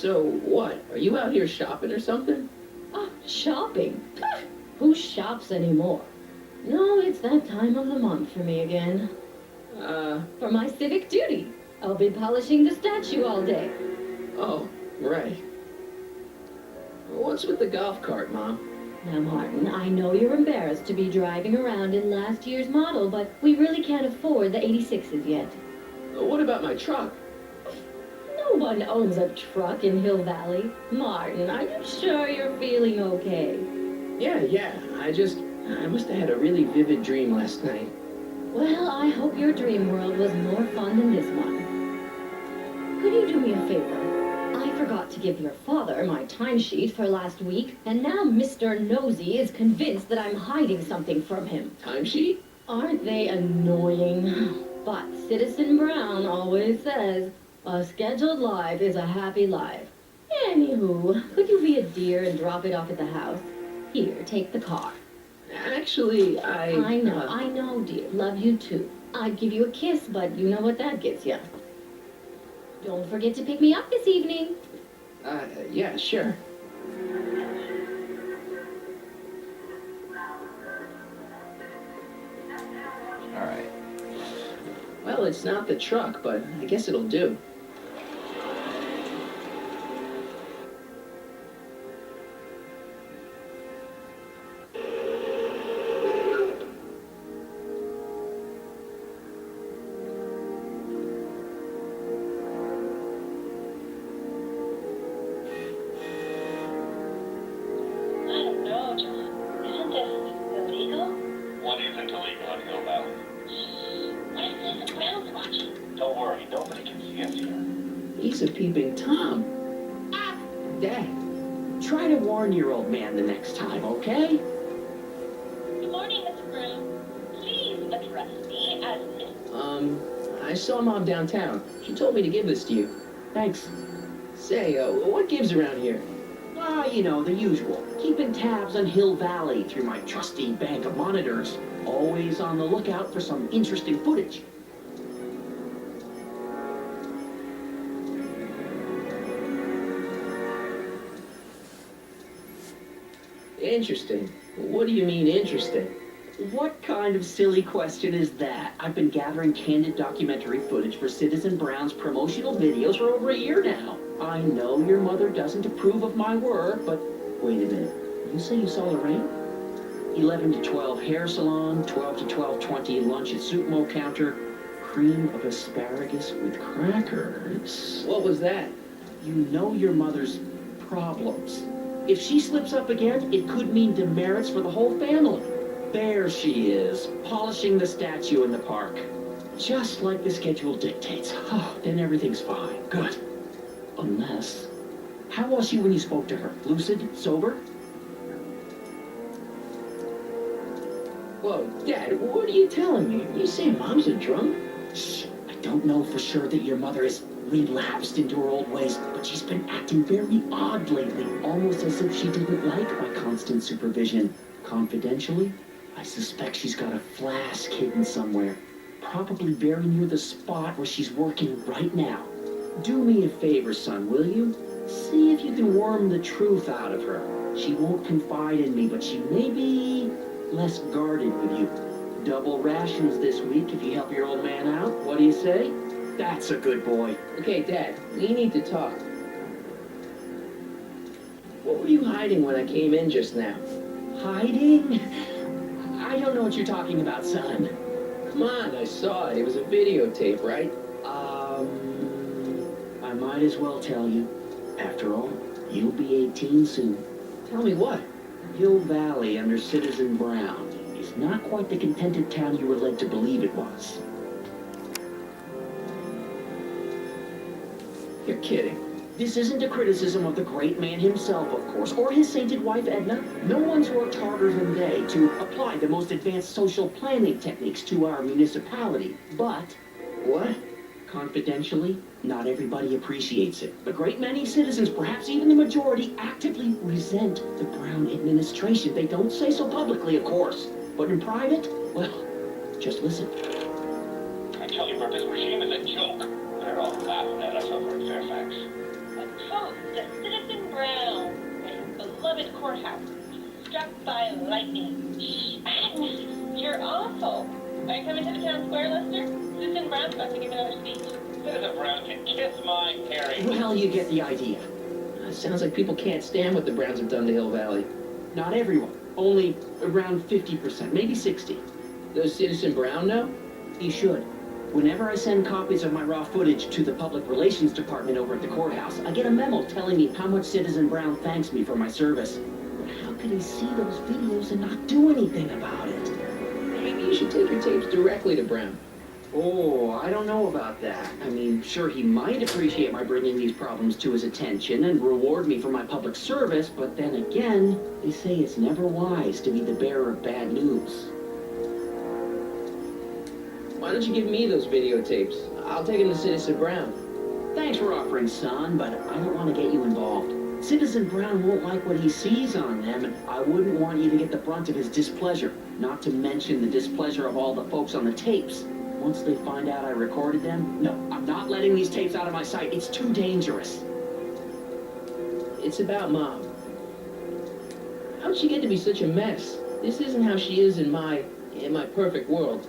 So, what? Are you out here shopping or something? Oh, shopping? Who shops anymore? No, it's that time of the month for me again. For my civic duty. I'll be polishing the statue all day. Oh, right. What's with the golf cart, Mom? Now, Martin, I know you're embarrassed to be driving around in last year's model, but we really can't afford the 86s yet. What about my truck? No one owns a truck in Hill Valley. Martin, are you sure you're feeling okay? Yeah. I must have had a really vivid dream last night. Well, I hope your dream world was more fun than this one. Could you do me a favor? I forgot to give your father my timesheet for last week, and now Mr. Nosy is convinced that I'm hiding something from him. Timesheet? Aren't they annoying? But Citizen Brown always says, a scheduled life is a happy life. Anywho, could you be a dear and drop it off at the house? Here, take the car. Actually, I know, dear. Love you too. I'd give you a kiss, but you know what that gets you. Don't forget to pick me up this evening. Yeah, sure. All right. Well, it's not the truck, but I guess it'll do. Don't worry, nobody can see us here. He's a peeping Tom. Dad, try to warn your old man the next time, okay? Good morning, Mr. Brown. Please address me as Miss. I saw Mom downtown. She told me to give this to you. Thanks. Say, what gives around here? Ah, you know, the usual. Keeping tabs on Hill Valley through my trusty bank of monitors. Always on the lookout for some interesting footage. Interesting. What do you mean, interesting? What kind of silly question is that? I've been gathering candid documentary footage for Citizen Brown's promotional videos for over a year now. I know your mother doesn't approve of my work, but wait a minute. You say you saw Lorraine? 11 to 12 hair salon, 12 to 12:20 lunch at soup mo counter, cream of asparagus with crackers. What was that? You know your mother's problems. If she slips up again, it could mean demerits for the whole family. There she is, polishing the statue in the park. Just like the schedule dictates. Oh, then everything's fine. Good. Unless... How was she when you spoke to her? Lucid? Sober? Whoa, Dad, what are you telling me? You say Mom's a drunk? Shh. I don't know for sure that your mother has relapsed into her old ways, but she's been acting very odd lately, almost as if she didn't like my constant supervision. Confidentially, I suspect she's got a flask hidden somewhere, probably very near the spot where she's working right now. Do me a favor, son, will you? See if you can worm the truth out of her. She won't confide in me, but she may be less guarded with you. Double rations this week if you help your old man out. What do you say? That's a good boy. Okay, Dad, we need to talk. What were you hiding when I came in just now? Hiding? I don't know what you're talking about, son. Come on, I saw it. It was a videotape, right? I might as well tell you. After all, you'll be 18 soon. Tell me what? Hill Valley under Citizen Brown is not quite the contented town you were led to believe it was. You're kidding. This isn't a criticism of the great man himself, of course, or his sainted wife, Edna. No one's worked harder than they to apply the most advanced social planning techniques to our municipality. But, What? confidentially, not everybody appreciates it. A great many citizens, perhaps even the majority, actively resent the Brown administration. They don't say so publicly, of course. But in private, well, just listen. I tell you, Bert, this regime is a joke. They're all laughing at us over in Fairfax. The truth courthouse. Struck by lightning. Shh, Agnes, you're awful. Are you coming to the town square, Lester? Citizen Brown's about to give another speech. Citizen Brown can kiss my Harry. Well, you get the idea. Sounds like people can't stand what the Browns have done to Hill Valley. Not everyone. Only around 50%, maybe 60. Does Citizen Brown know? He should. Whenever I send copies of my raw footage to the public relations department over at the courthouse, I get a memo telling me how much Citizen Brown thanks me for my service. But how could he see those videos and not do anything about it? Maybe you should take your tapes directly to Brown. Oh, I don't know about that. I mean, sure, he might appreciate my bringing these problems to his attention and reward me for my public service, but then again, they say it's never wise to be the bearer of bad news. Why don't you give me those videotapes? I'll take them to Citizen Brown. Thanks for offering, son, but I don't want to get you involved. Citizen Brown won't like what he sees on them, and I wouldn't want you to get the brunt of his displeasure, not to mention the displeasure of all the folks on the tapes. Once they find out I recorded them, no, I'm not letting these tapes out of my sight. It's too dangerous. It's about Mom. How'd she get to be such a mess? This isn't how she is in my perfect world.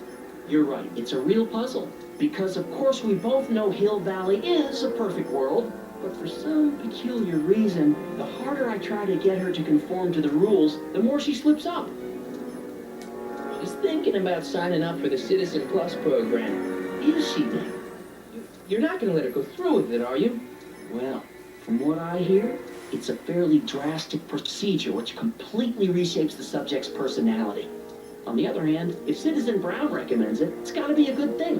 You're right, it's a real puzzle. Because of course we both know Hill Valley is a perfect world, but for some peculiar reason, the harder I try to get her to conform to the rules, the more she slips up. She's thinking about signing up for the Citizen Plus program. Is she now? You're not going to let her go through with it, are you? Well, from what I hear, it's a fairly drastic procedure which completely reshapes the subject's personality. On the other hand, if Citizen Brown recommends it, it's got to be a good thing.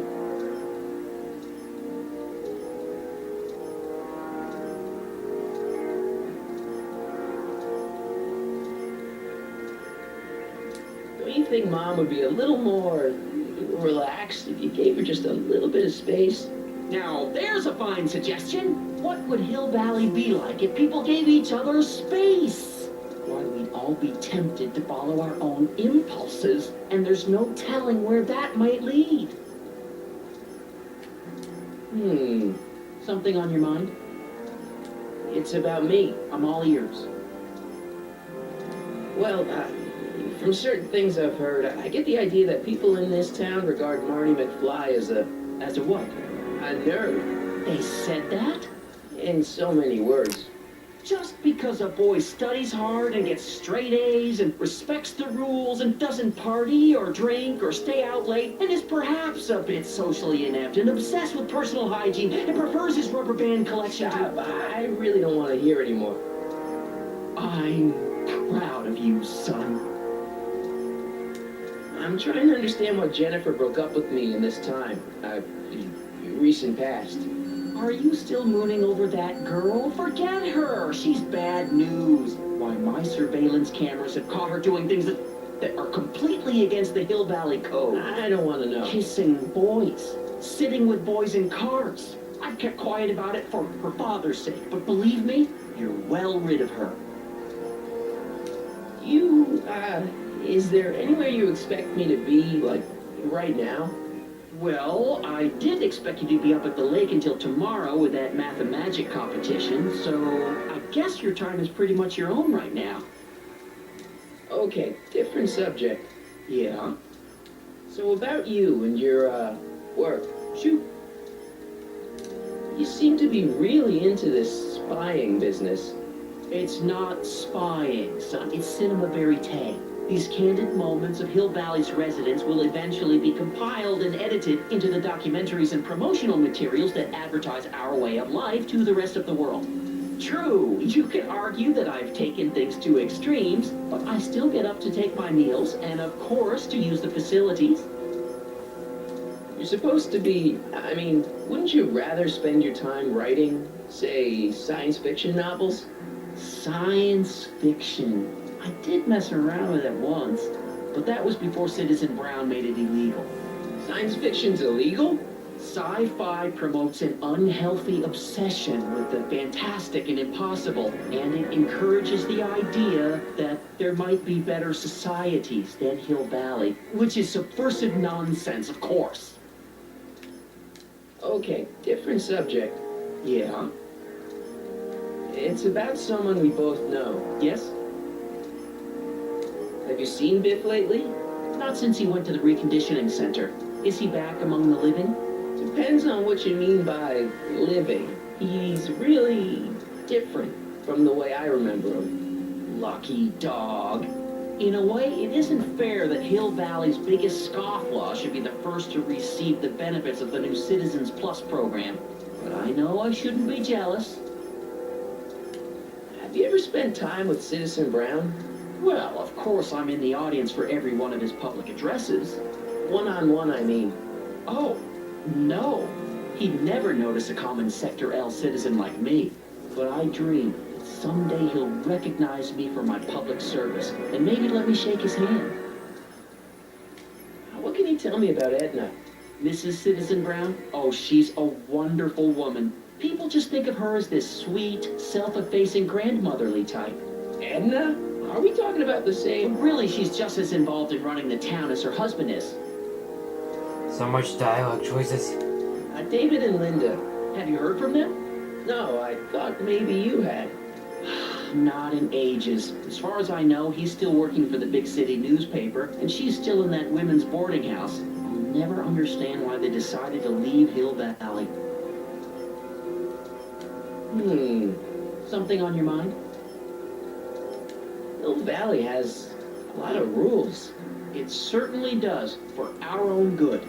Don't you think Mom would be a little more relaxed if you gave her just a little bit of space? Now, there's a fine suggestion. What would Hill Valley be like if people gave each other space? Why, we'd all be tempted to follow our own impulses, and there's no telling where that might lead. Something on your mind? It's about me. I'm all ears. Well, from certain things I've heard, I get the idea that people in this town regard Marty McFly as a what? a nerd. They said that? In so many words. Just because a boy studies hard and gets straight A's and respects the rules and doesn't party or drink or stay out late and is perhaps a bit socially inept and obsessed with personal hygiene and prefers his rubber band collection Stop. to... I really don't want to hear anymore. I'm proud of you, son. I'm trying to understand why Jennifer broke up with me in this time. Recent past. Are you still mooning over that girl? Forget her. She's bad news. Why, my surveillance cameras have caught her doing things that are completely against the Hill Valley Code. I don't want to know. Kissing boys. Sitting with boys in cars. I've kept quiet about it for her father's sake, but believe me, you're well rid of her. Is there anywhere you expect me to be, like, right now? Well, I did expect you to be up at the lake until tomorrow with that math-magic competition, so I guess your time is pretty much your own right now. Okay, different subject. Yeah? So about you and your, work. Shoot. You seem to be really into this spying business. It's not spying, son. It's cinema verite. These candid moments of Hill Valley's residents will eventually be compiled and edited into the documentaries and promotional materials that advertise our way of life to the rest of the world. True, you can argue that I've taken things to extremes, but I still get up to take my meals and, of course, to use the facilities. You're supposed to be, wouldn't you rather spend your time writing, say, science fiction novels? Science fiction. I did mess around with it once, but that was before Citizen Brown made it illegal. Science fiction's illegal? Sci-fi promotes an unhealthy obsession with the fantastic and impossible, and it encourages the idea that there might be better societies than Hill Valley, which is subversive nonsense, of course. Okay, different subject. Yeah? It's about someone we both know. Yes? Have you seen Biff lately? Not since he went to the reconditioning center. Is he back among the living? Depends on what you mean by living. He's really different from the way I remember him. Lucky dog. In a way, it isn't fair that Hill Valley's biggest scofflaw should be the first to receive the benefits of the new Citizens Plus program. But I know I shouldn't be jealous. Have you ever spent time with Citizen Brown? Well, of course I'm in the audience for every one of his public addresses. One-on-one, I mean. Oh, no. He'd never notice a common Sector L citizen like me. But I dream that someday he'll recognize me for my public service and maybe let me shake his hand. What can you tell me about Edna? Mrs. Citizen Brown? Oh, she's a wonderful woman. People just think of her as this sweet, self-effacing grandmotherly type. Edna? Are we talking about the But same? really, she's just as involved in running the town as her husband is. So much dialogue choices. David and Linda. Have you heard from them? No, I thought maybe you had. Not in ages. As far as I know, he's still working for the big city newspaper, and she's still in that women's boarding house. I'll never understand why they decided to leave Hill Valley. Something on your mind? Hill Valley has a lot of rules. It certainly does, for our own good.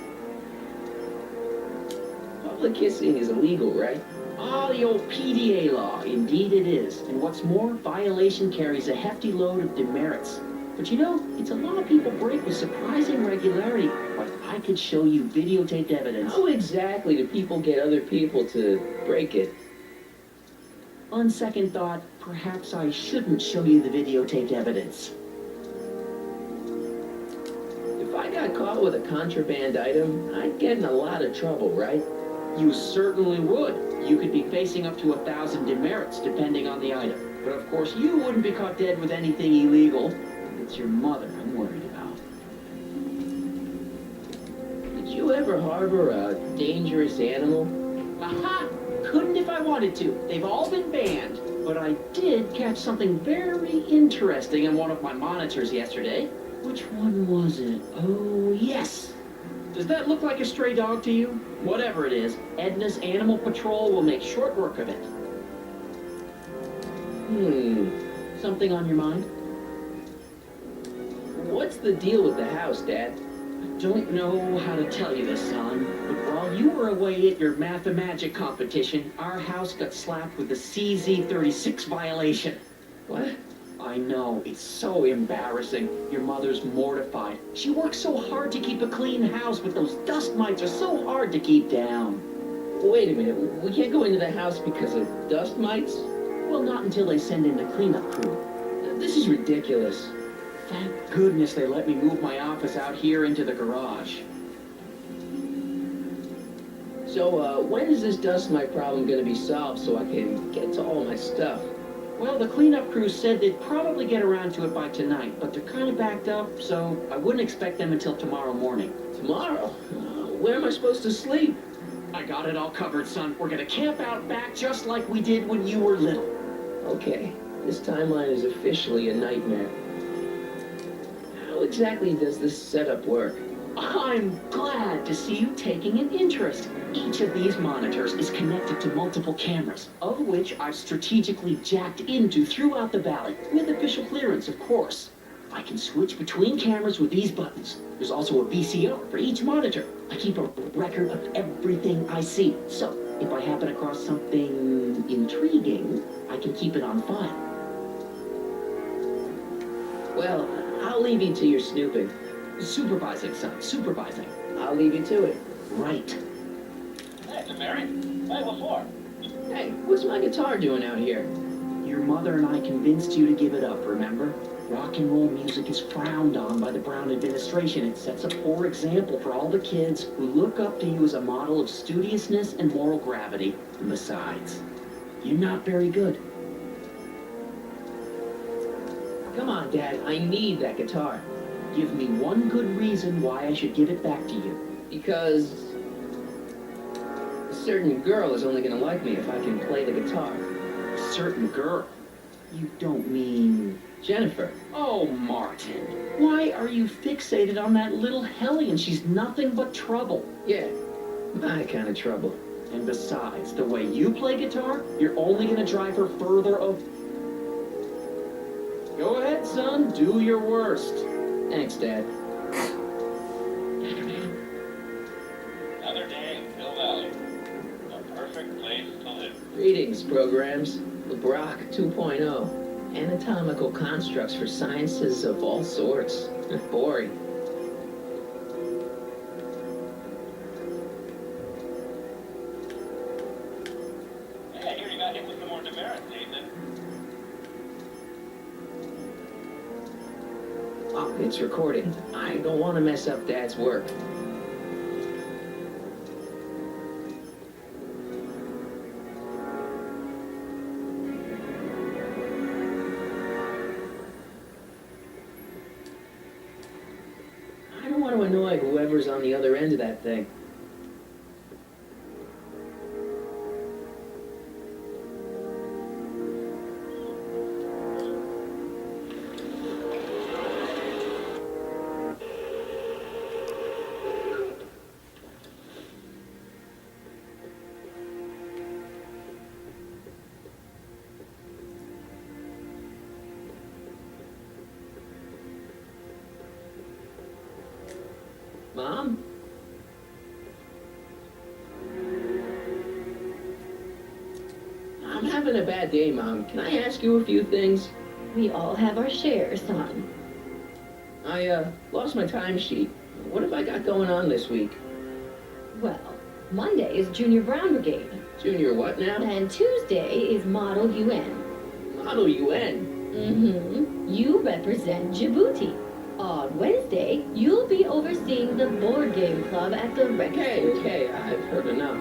Public kissing is illegal, right? Ah, the old PDA law. Indeed it is. And what's more, violation carries a hefty load of demerits. But you know, it's a law people break with surprising regularity. But I could show you videotaped evidence. How exactly do people get other people to break it? On second thought, perhaps I shouldn't show you the videotaped evidence. If I got caught with a contraband item, I'd get in a lot of trouble, right? You certainly would. You could be facing up to 1,000 demerits, depending on the item. But of course, you wouldn't be caught dead with anything illegal. It's your mother I'm worried about. Did you ever harbor a dangerous animal? Aha! Couldn't if I wanted to. They've all been banned. But I did catch something very interesting on one of my monitors yesterday. Which one was it? Oh, yes. Does that look like a stray dog to you? Whatever it is, Edna's Animal Patrol will make short work of it. Something on your mind? What's the deal with the house, Dad? I don't know how to tell you this, son, but while you were away at your mathemagic competition, our house got slapped with the CZ36 violation. What? I know, it's so embarrassing. Your mother's mortified. She works so hard to keep a clean house, but those dust mites are so hard to keep down. Wait a minute, we can't go into the house because of dust mites? Well, not until they send in the cleanup crew. This is ridiculous. Thank goodness they let me move my office out here into the garage. So, when is this dust mite problem gonna be solved so I can get to all my stuff? Well, the cleanup crew said they'd probably get around to it by tonight, but they're kind of backed up, so I wouldn't expect them until tomorrow morning. Tomorrow? Where am I supposed to sleep? I got it all covered, son. We're gonna camp out back just like we did when you were little. Okay, this timeline is officially a nightmare. How exactly does this setup work? I'm glad to see you taking an interest. Each of these monitors is connected to multiple cameras, of which I've strategically jacked into throughout the valley, with official clearance, of course. I can switch between cameras with these buttons. There's also a VCR for each monitor. I keep a record of everything I see, so if I happen across something intriguing, I can keep it on file. Well, I'll leave you to your snooping. Supervising, son, supervising. I'll leave you to it. Right. Hey, to Mary? Hey, what for? Hey, what's my guitar doing out here? Your mother and I convinced you to give it up, remember? Rock and roll music is frowned on by the Brown administration. It sets a poor example for all the kids who look up to you as a model of studiousness and moral gravity. And besides, you're not very good. Come on, Dad, I need that guitar. Give me one good reason why I should give it back to you. Because a certain girl is only gonna like me if I can play the guitar. A certain girl. You don't mean... Jennifer. Oh, Martin. Why are you fixated on that little hellion? She's nothing but trouble. Yeah, my kind of trouble. And besides, the way you play guitar, you're only gonna drive her further Go ahead, son. Do your worst. Thanks, Dad. Another day in Hill Valley. A perfect place to live. Greetings, programs. LeBrock 2.0. Anatomical constructs for sciences of all sorts. Boring. Hey, I hear you got hit with some more demerits, Nathan. Oh, it's recording. I don't want to mess up Dad's work. I don't want to annoy whoever's on the other end of that thing. Mom? I'm having a bad day, Mom. Can I ask you a few things? We all have our share, son. I, lost my timesheet. What have I got going on this week? Well, Monday is Junior Brown Brigade, Junior what now? and Tuesday is Model UN. Model UN. Mm-hmm. You represent Djibouti. On Wednesday, you'll be overseeing the board game club at the rec center. Okay, I've heard enough.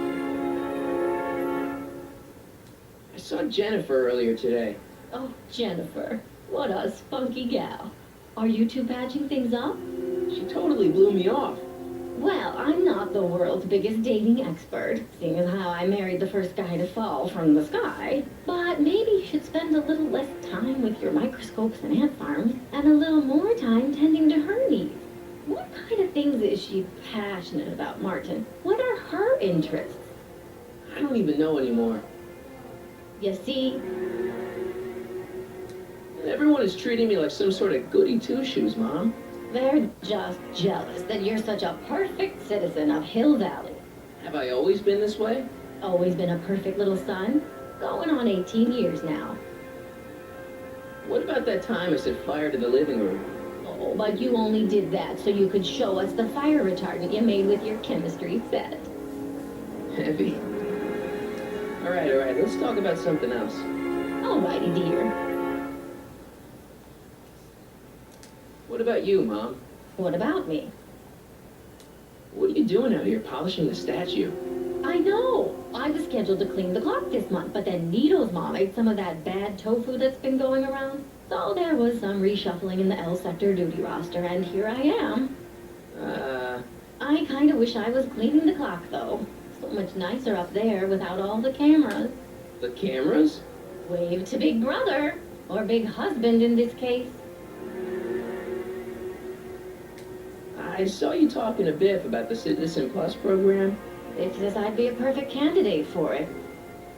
I saw Jennifer earlier today. Oh, Jennifer, what a spunky gal. Are you two patching things up? She totally blew me off. Well, I'm not the world's biggest dating expert, seeing as how I married the first guy to fall from the sky. But maybe you should spend a little less time with your microscopes and ant farms, and a little more time tending to her needs. What kind of things is she passionate about, Martin? What are her interests? I don't even know anymore. You see, Everyone is treating me like some sort of goody two-shoes, Mom. they're just jealous that you're such a perfect citizen of Hill Valley. Have I always been this way? Always been a perfect little son. Going on 18 years now. What about that time I set fire to the living room? Oh, but you only did that so you could show us the fire retardant you made with your chemistry set. Heavy. All right, let's talk about something else. Alrighty, dear. What about you, Mom? What about me? What are you doing out here polishing the statue? I know. I was scheduled to clean the clock this month, but then Nito's mom ate some of that bad tofu that's been going around. So there was some reshuffling in the L sector duty roster, and here I am. I kinda wish I was cleaning the clock, though. So much nicer up there without all the cameras. The cameras? Wave to Big Brother, or Big Husband in this case. I saw you talking to Biff about the Citizen Plus program. It says I'd be a perfect candidate for it.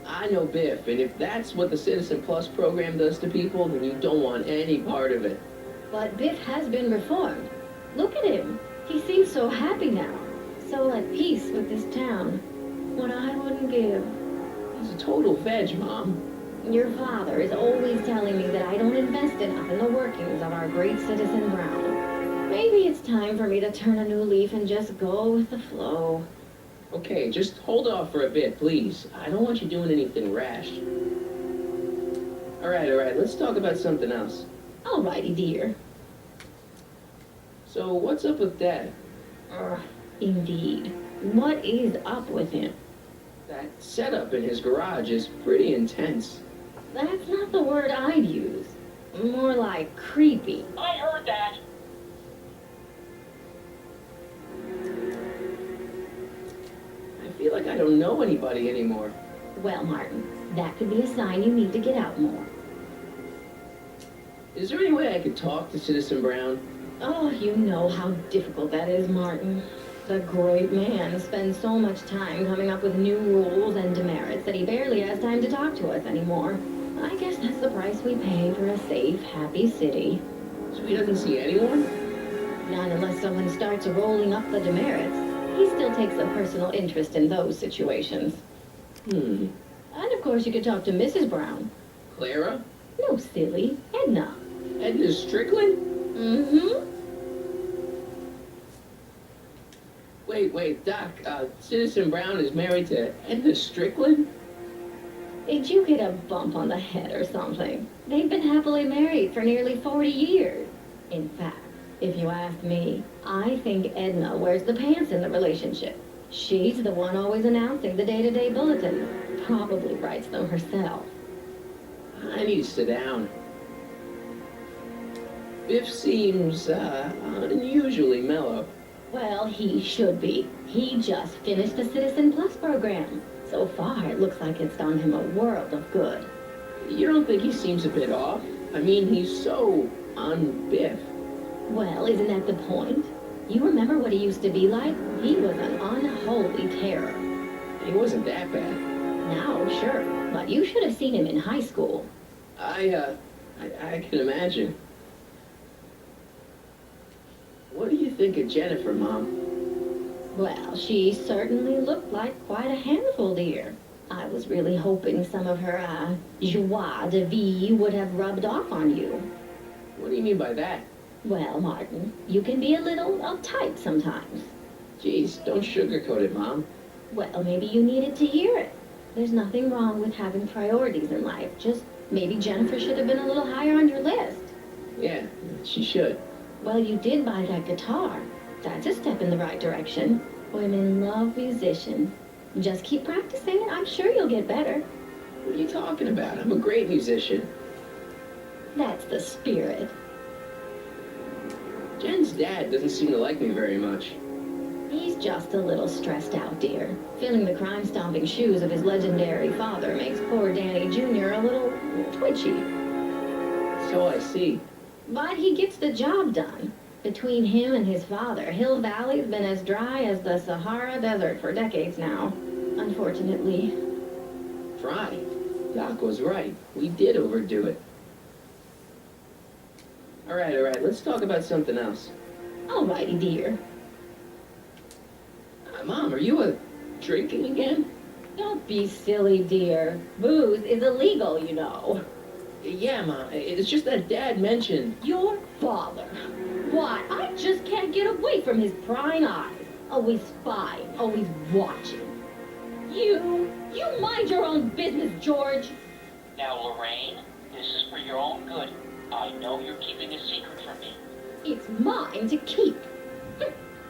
I know Biff, and if that's what the Citizen Plus program does to people, then you don't want any part of it. But Biff has been reformed. Look at him. He seems so happy now. So at peace with this town. What I wouldn't give. He's a total veg, Mom. Your father is always telling me that I don't invest enough in the workings of our great citizen Brown. Maybe it's time for me to turn a new leaf and just go with the flow. Okay, just hold off for a bit, please. I don't want you doing anything rash. All right, let's talk about something else. Alrighty, dear. So, what's up with Dad? Indeed. What is up with him? That setup in his garage is pretty intense. That's not the word I'd use. More like creepy. I heard that. I feel like I don't know anybody anymore. Well, Martin, that could be a sign you need to get out more. Is there any way I could talk to Citizen Brown? Oh, you know how difficult that is, Martin. The great man spends so much time coming up with new rules and demerits that he barely has time to talk to us anymore. I guess that's the price we pay for a safe, happy city. So he doesn't see anyone? Not unless someone starts rolling up the demerits. He still takes a personal interest in those situations. Hmm. And of course you could talk to Mrs. Brown. Clara? No, silly. Edna. Edna Strickland? Mm-hmm. Wait, Doc, Citizen Brown is married to Edna Strickland? Did you get a bump on the head or something? They've been happily married for nearly 40 years. In fact, if you ask me, I think Edna wears the pants in the relationship. She's the one always announcing the day-to-day bulletin. Probably writes them herself. I need to sit down. Biff seems, unusually mellow. Well, he should be. He just finished the Citizen Plus program. So far, it looks like it's done him a world of good. You don't think he seems a bit off? I mean, he's so un-Biff. Well, isn't that the point? You remember what he used to be like? He was an unholy terror. He wasn't that bad. Now, sure, but you should have seen him in high school. I can imagine. What do you think of Jennifer, Mom? Well, she certainly looked like quite a handful, dear. I was really hoping some of her, joie de vivre would have rubbed off on you. What do you mean by that? Well, Martin, you can be a little uptight sometimes. Geez, don't sugarcoat it, Mom. Well, maybe you needed to hear it. There's nothing wrong with having priorities in life. Just maybe Jennifer should have been a little higher on your list. Yeah, she should. Well, you did buy that guitar. That's a step in the right direction. Women love musicians. Just keep practicing and I'm sure you'll get better. What are you talking about? I'm a great musician. That's the spirit. Jen's dad doesn't seem to like me very much. He's just a little stressed out, dear. Filling the crime-stomping shoes of his legendary father makes poor Danny Jr. a little twitchy. So I see. But he gets the job done. Between him and his father, Hill Valley's been as dry as the Sahara Desert for decades now. Unfortunately. Try. Doc was right. We did overdo it. All right. Let's talk about something else. Alrighty, dear. Mom, are you drinking again? Don't be silly, dear. Booze is illegal, you know. Yeah, Mom. It's just that Dad mentioned. Your father. Why, I just can't get away from his prying eyes. Always spying, always watching. You mind your own business, George. Now, Lorraine, this is for your own good. I know you're keeping a secret from me. It's mine to keep.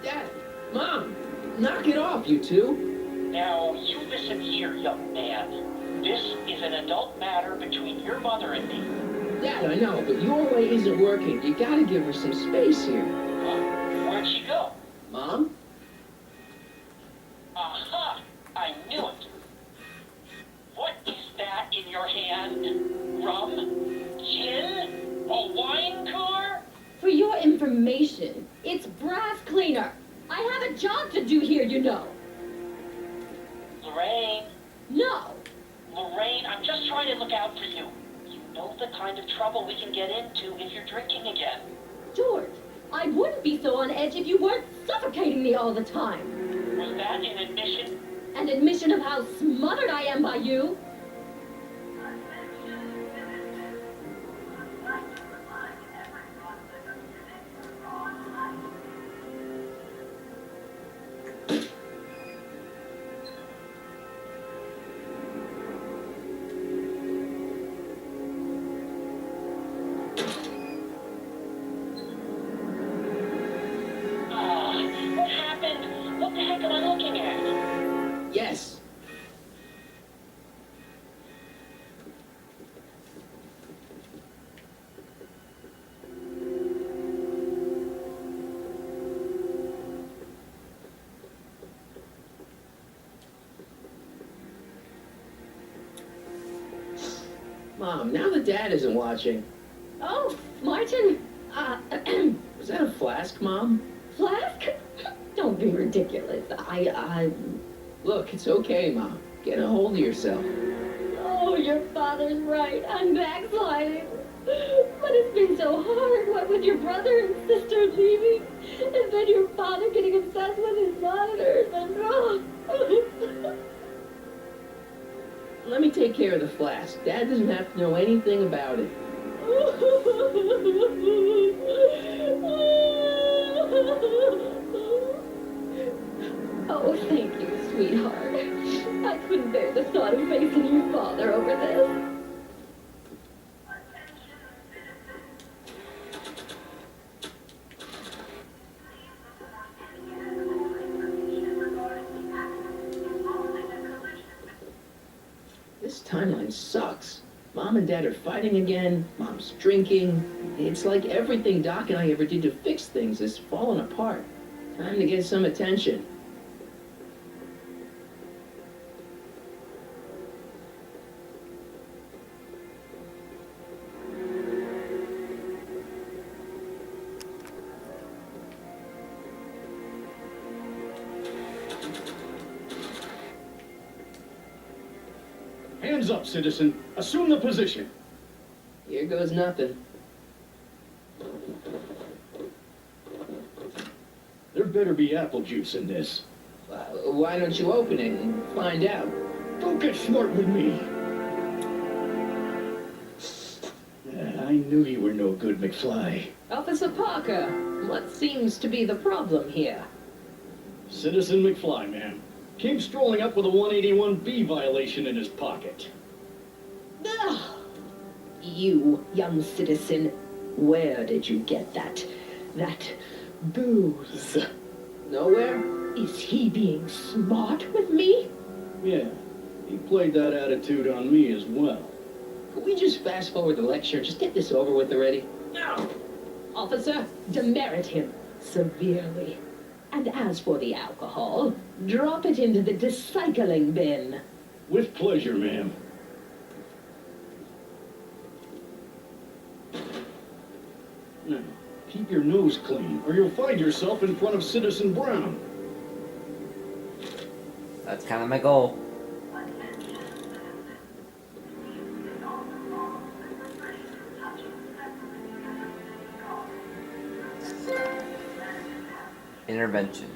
Dad, Mom, knock it off, you two. Now, you listen here, young man. This is an adult matter between your mother and me. Dad, I know, but your way isn't working. You gotta give her some space here. Huh? Where'd she go? Mom? Aha! I knew it. What is that in your hand? Rum? Gin? A wine cooler? For your information, it's brass cleaner. I have a job to do here, you know. Lorraine, No. Lorraine, I'm just trying to look out for you. You know the kind of trouble we can get into if you're drinking again. George, I wouldn't be so on edge if you weren't suffocating me all the time. Was that an admission? An admission of how smothered I am by you. What happened? What the heck am I looking at? Yes. Mom, now that Dad isn't watching. Oh, Martin, Was that a flask, Mom? Flask? Don't be ridiculous. Look, it's okay, Mom. Get a hold of yourself. Oh, your father's right. I'm backsliding. But it's been so hard. What with your brother and sister leaving, and then your father getting obsessed with his monitors, and Let me take care of the flask. Dad doesn't have to know anything about it. Oh, thank you, sweetheart. I couldn't bear the thought of facing your father over this. This timeline sucks. Mom and Dad are fighting again. Mom's drinking. It's like everything Doc and I ever did to fix things is falling apart. Time to get some attention. Hands up, citizen. Assume the position. Here goes nothing. There better be apple juice in this. Why don't you open it and find out? Don't get smart with me. I knew you were no good, McFly. Officer Parker, what seems to be the problem here? Citizen McFly, ma'am. Came strolling up with a 181B violation in his pocket. Ugh. You, young citizen, where did you get that booze? Nowhere? Is he being smart with me? Yeah, he played that attitude on me as well. Could we just fast forward the lecture and just get this over with already? No! Officer, demerit him severely. And as for the alcohol, drop it into the recycling bin. With pleasure, ma'am. Now, keep your nose clean, or you'll find yourself in front of Citizen Brown. That's kind of my goal. Intervention.